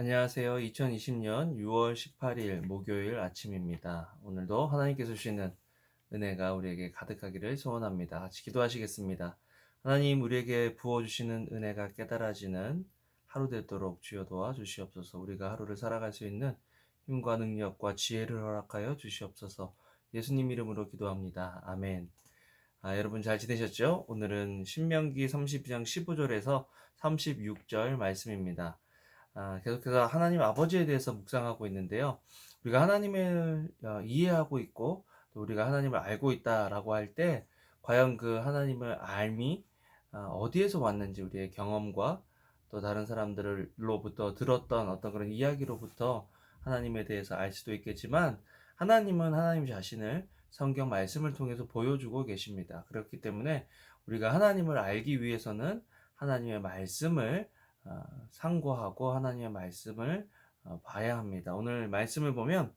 안녕하세요. 2020년 6월 18일 목요일 아침입니다. 오늘도 하나님께서 주시는 은혜가 우리에게 가득하기를 소원합니다. 같이 기도하시겠습니다. 하나님, 우리에게 부어주시는 은혜가 깨달아지는 하루 되도록 주여 도와주시옵소서. 우리가 하루를 살아갈 수 있는 힘과 능력과 지혜를 허락하여 주시옵소서. 예수님 이름으로 기도합니다. 아멘. 여러분 잘 지내셨죠? 오늘은 신명기 32장 15절에서 36절 말씀입니다. 계속해서 하나님 아버지에 대해서 묵상하고 있는데요. 우리가 하나님을 이해하고 있고 또 우리가 하나님을 알고 있다라고 할 때 과연 그 하나님을 알미 어디에서 왔는지 우리의 경험과 또 다른 사람들로부터 들었던 어떤 그런 이야기로부터 하나님에 대해서 알 수도 있겠지만 하나님은 하나님 자신을 성경 말씀을 통해서 보여주고 계십니다. 그렇기 때문에 우리가 하나님을 알기 위해서는 하나님의 말씀을 상고하고 하나님의 말씀을 봐야 합니다. 오늘 말씀을 보면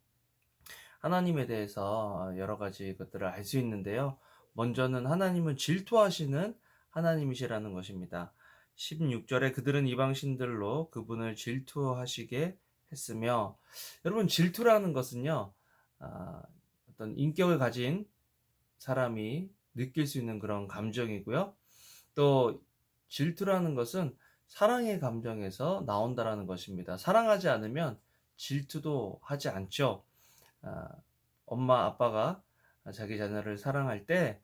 하나님에 대해서 여러 가지 것들을 알 수 있는데요. 먼저는 하나님은 질투하시는 하나님이시라는 것입니다. 16절에 그들은 이방신들로 그분을 질투하시게 했으며, 여러분 질투라는 것은요, 어떤 인격을 가진 사람이 느낄 수 있는 그런 감정이고요. 또 질투라는 것은 사랑의 감정에서 나온다라는 것입니다. 사랑하지 않으면 질투도 하지 않죠. 아, 엄마 아빠가 자기 자녀를 사랑할 때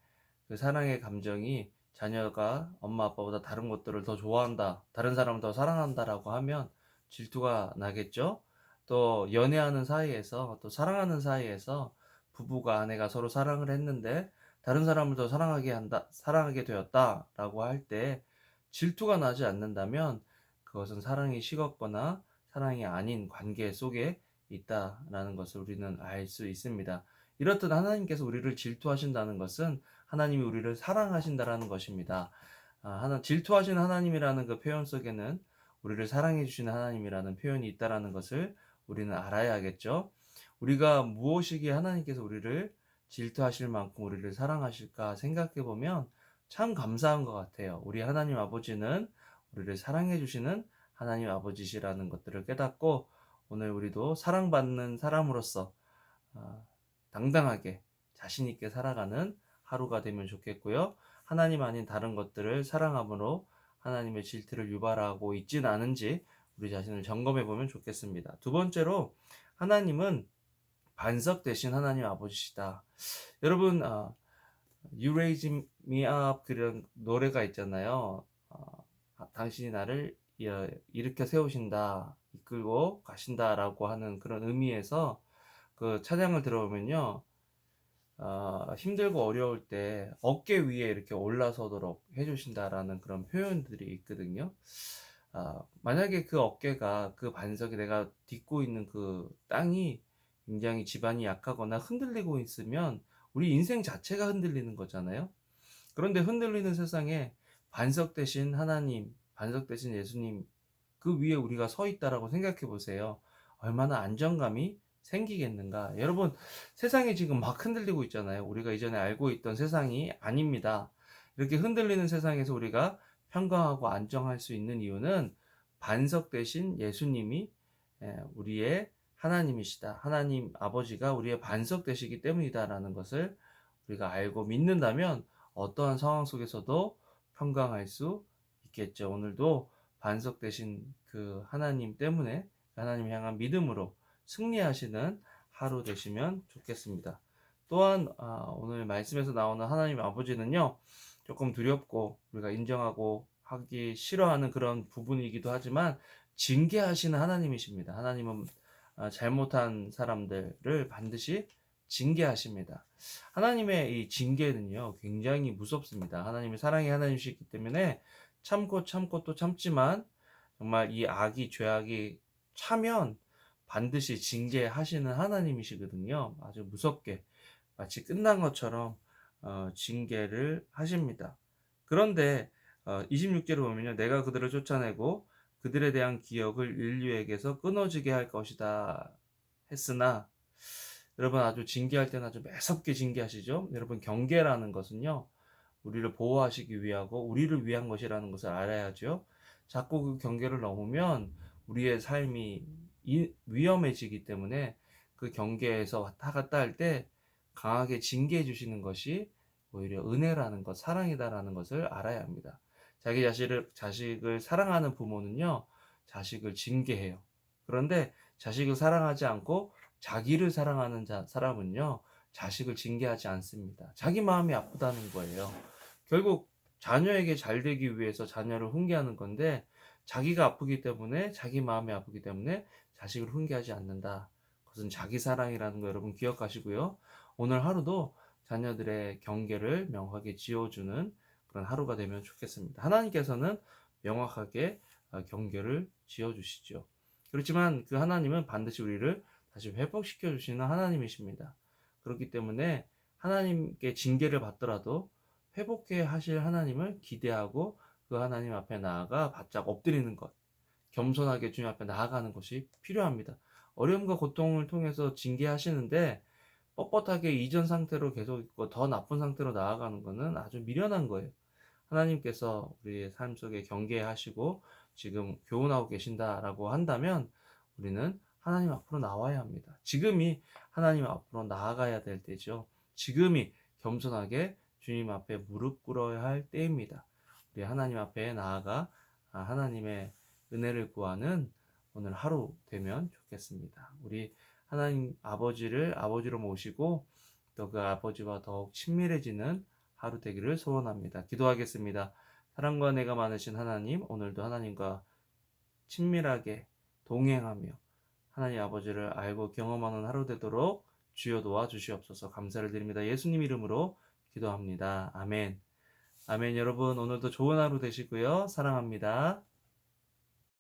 그 사랑의 감정이 자녀가 엄마 아빠보다 다른 것들을 더 좋아한다, 다른 사람을 더 사랑한다라고 하면 질투가 나겠죠. 또 연애하는 사이에서 또 사랑하는 사이에서 부부가 아내가 서로 사랑을 했는데 다른 사람을 더 사랑하게 되었다라고 할 때 질투가 나지 않는다면 그것은 사랑이 식었거나 사랑이 아닌 관계 속에 있다라는 것을 우리는 알 수 있습니다. 이렇듯 하나님께서 우리를 질투하신다는 것은 하나님이 우리를 사랑하신다라는 것입니다. 질투하시는 하나님이라는 그 표현 속에는 우리를 사랑해 주시는 하나님이라는 표현이 있다라는 것을 우리는 알아야겠죠. 우리가 무엇이기에 하나님께서 우리를 질투하실 만큼 우리를 사랑하실까 생각해 보면 참 감사한 것 같아요. 우리 하나님 아버지는 우리를 사랑해 주시는 하나님 아버지시라는 것들을 깨닫고 오늘 우리도 사랑받는 사람으로서 아, 당당하게 자신 있게 살아가는 하루가 되면 좋겠고요. 하나님 아닌 다른 것들을 사랑함으로 하나님의 질투를 유발하고 있지는 않은지 우리 자신을 점검해 보면 좋겠습니다. 두 번째로 하나님은 반석 대신 하나님 아버지시다. 여러분, You Raise Me Up 그런 노래가 있잖아요. 당신이 나를 일으켜 세우신다, 이끌고 가신다라고 하는 그런 의미에서 그 찬양을 들어보면요. 힘들고 어려울 때 어깨 위에 이렇게 올라서도록 해주신다라는 그런 표현들이 있거든요. 만약에 그 어깨가 그 반석이 내가 딛고 있는 그 땅이 굉장히 지반이 약하거나 흔들리고 있으면 우리 인생 자체가 흔들리는 거잖아요. 그런데 흔들리는 세상에 반석 대신 하나님, 반석 대신 예수님 그 위에 우리가 서 있다라고 생각해 보세요. 얼마나 안정감이 생기겠는가. 여러분, 세상이 지금 막 흔들리고 있잖아요. 우리가 이전에 알고 있던 세상이 아닙니다. 이렇게 흔들리는 세상에서 우리가 평강하고 안정할 수 있는 이유는 반석 대신 예수님이 우리의 하나님이시다. 하나님 아버지가 우리의 반석 되시기 때문이다라는 것을 우리가 알고 믿는다면 어떠한 상황 속에서도 평강할 수 있겠죠. 오늘도 반석 되신 그 하나님 때문에 하나님 향한 믿음으로 승리하시는 하루 되시면 좋겠습니다. 또한 오늘 말씀에서 나오는 하나님 아버지는요, 조금 두렵고 우리가 인정하고 하기 싫어하는 그런 부분이기도 하지만 징계하시는 하나님이십니다. 하나님은 잘못한 사람들을 반드시 징계하십니다. 하나님의 이 징계는요, 굉장히 무섭습니다. 하나님의 사랑의 하나님이시기 때문에 참고 참고 또 참지만 정말 이 죄악이 차면 반드시 징계하시는 하나님이시거든요. 아주 무섭게 마치 끝난 것처럼 징계를 하십니다. 그런데 26절을 보면요. 내가 그들을 쫓아내고 그들에 대한 기억을 인류에게서 끊어지게 할 것이다 했으나, 여러분 아주 징계할 때는 아주 매섭게 징계하시죠. 여러분 경계라는 것은요, 우리를 보호하시기 위하고 우리를 위한 것이라는 것을 알아야죠. 자꾸 그 경계를 넘으면 우리의 삶이 위험해지기 때문에 그 경계에서 왔다 갔다 할 때 강하게 징계해 주시는 것이 오히려 은혜라는 것, 사랑이다라는 것을 알아야 합니다. 자기 자식을 사랑하는 부모는요, 자식을 징계해요. 그런데 자식을 사랑하지 않고 자기를 사랑하는 사람은요, 자식을 징계하지 않습니다. 자기 마음이 아프다는 거예요. 결국 자녀에게 잘 되기 위해서 자녀를 훈계하는 건데, 자기가 아프기 때문에, 자기 마음이 아프기 때문에 자식을 훈계하지 않는다. 그것은 자기 사랑이라는 거 여러분 기억하시고요. 오늘 하루도 자녀들의 경계를 명확하게 지어주는 그런 하루가 되면 좋겠습니다. 하나님께서는 명확하게 경계를 지어주시죠. 그렇지만 그 하나님은 반드시 우리를 다시 회복시켜 주시는 하나님이십니다. 그렇기 때문에 하나님께 징계를 받더라도 회복해 하실 하나님을 기대하고 그 하나님 앞에 나아가 바짝 엎드리는 것, 겸손하게 주님 앞에 나아가는 것이 필요합니다. 어려움과 고통을 통해서 징계하시는데 뻣뻣하게 이전 상태로 계속 있고 더 나쁜 상태로 나아가는 것은 아주 미련한 거예요. 하나님께서 우리의 삶 속에 경계하시고 지금 교훈하고 계신다라고 한다면 우리는 하나님 앞으로 나와야 합니다. 지금이 하나님 앞으로 나아가야 될 때죠. 지금이 겸손하게 주님 앞에 무릎 꿇어야 할 때입니다. 우리 하나님 앞에 나아가 하나님의 은혜를 구하는 오늘 하루 되면 좋겠습니다. 우리 하나님 아버지를 아버지로 모시고 또 그 아버지와 더욱 친밀해지는 하루 되기를 소원합니다. 기도하겠습니다. 사랑과 은혜가 많으신 하나님, 오늘도 하나님과 친밀하게 동행하며 하나님 아버지를 알고 경험하는 하루 되도록 주여 도와주시옵소서. 감사를 드립니다. 예수님 이름으로 기도합니다. 아멘. 아멘. 여러분 오늘도 좋은 하루 되시고요. 사랑합니다.